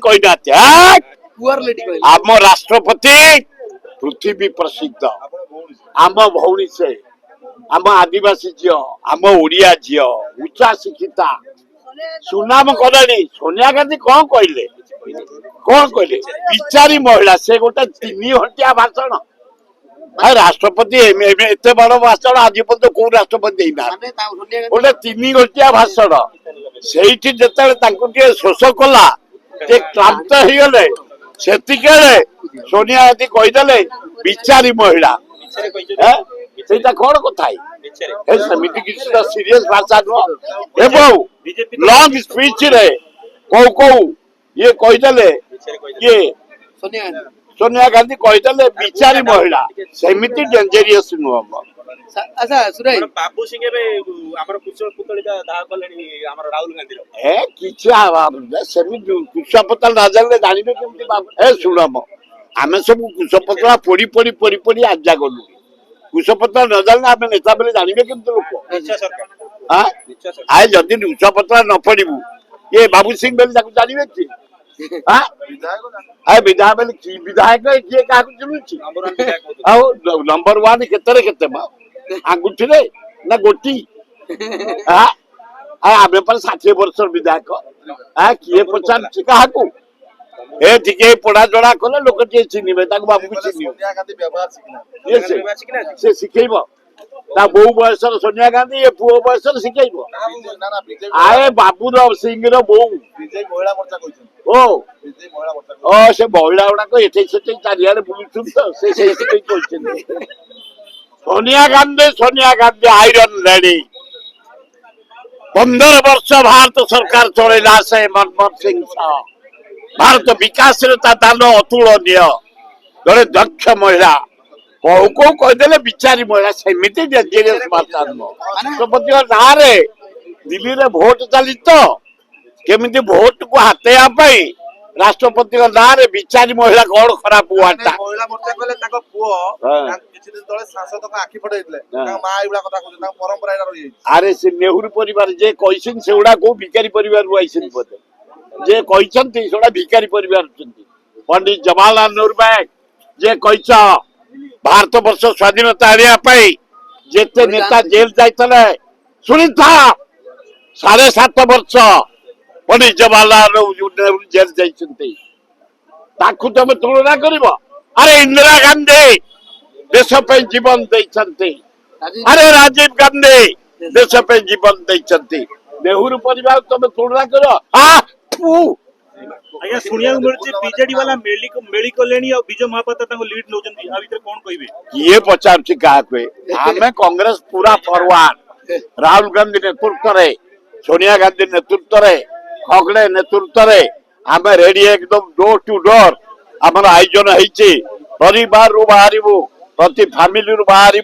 कही आम राष्ट्रपति पृथ्वी प्रसिद्ध आम भौणी से आम आदिवासी झील आम ओडिया झील उच्चा शिक्षिता सुनाम कले सोनिया गांधी कौन कहले विचारी महिला से गोटे 3 घंटिया भाषण राष्ट्रपति एत बड़ भाषण आज पर्यटन कौ राष्ट्रपति गोटे 3 घंटिया भाषण से शोष कला क्लांत हो गले से सोनिया गांधी कहीदे विचारी महिला कौन कथा सेमती किसी सीरीयस भाषा नुह लंग स्पीच रे कौ ये कहीदे ये सोनिया गांधी कहीदे विचारी महिला सेमती डेंजरियस नुह अच्छा सुरेश बाबू सिंह हमर पुतलिका दाह कलेनी हमर राहुल गांधी ए किछ सेमती कुशपतल राजा जानवे केमती बाबू ए सुनम आमे सब कुशपतला पोड़ी पोड़ी पोड़ी पोड़ी आजा गलु कुशपतल न जानले आमे नेता बेले जानवे केमती लोक इच्छा सरकार हां आय जदी कुशपतला न पड़िबू ये बाबू सिंह बेले ताकू जानवे छी हां आय विधायक बेले की विधायक के काकू चिनुची नंबर 1 केतरे केते बा आंगुठी रे ना गोटी हां आमे पर 60 वर्ष विधायक किए पचार काकू ए ठीक पढ़ा जड़ा कले लोक टे चिनिबे ताको बाबू चिनियो सोनिया गांधी व्यवहार सिखना से सिखेइबो ता बहु बयस सोनिया गांधी ये पुओ बयस सिखेइबो आए बाबू सिंह रो बहु विजय महिला मोर्चा कहिसन ओ विजय महिला मोर्चा से महिला गुड़ा को एठे सेठे चारियारे बुलुछुन तो से कहिसन सोनिया गांधी आयरन लेडी 15 वर्ष भारत सरकार चलेला से मनमोहन सिंह भारत विकास दान अतुलनीय जड़े दक्ष महिला कौ कहीदे विचारी महिला सेमती डेंजरियस भाषा राष्ट्रपति ना दिल्ली रे भोट चली तो केमिति भोट को हाथेया राष्ट्रपति ना विचारी महिला कौन खराब हुआ महिला मोर्चा कहले ताको पुओ किछि दिन तळे सांसद को आखि फटैतले ताको मा इबला कथा कहै ताको परंपरा एटा रहि अरे से नेहरू परिवार जे कहिसिन सेउडा को भिखारी परिवार रु आइसिन बोले जे कहिसंती सेउडा भिखारी परिवार छंती पंडित जवाहरलाल नेहरू बैग जे कहिस भारत वर्ष स्वाधीनता आनिया पई जेते नेता जेल जाइतले सुनि था 7.5 वर्ष पंडित जवाहरलाल नेहरू जेल जाइसंती ताकू तमे तुलना करिवो अरे इंदिरा गांधी देश पे जीवन देइसंती अरे राजीव गांधी देश पे जीवन देइसंती नेहरू परिवार तमे तुलना करो आया सुनिया मिलची बीजेडी वाला मेली को लेनी और विजय महापात्र ताको लीड नोजंती आ भीतर कोन कहिबे ये पचारची का कोई हमें कांग्रेस पूरा फॉरवर्ड राहुल गांधी नेतृत्व रे सोनिया गांधी नेतृत्व रे खगड़े नेतृत्व रे हमें रेडी एकदम डोर टू डोर हमर आयोजन होईची परिवार रु बाहरिबो प्रति फैमिली रु बाहरिबो।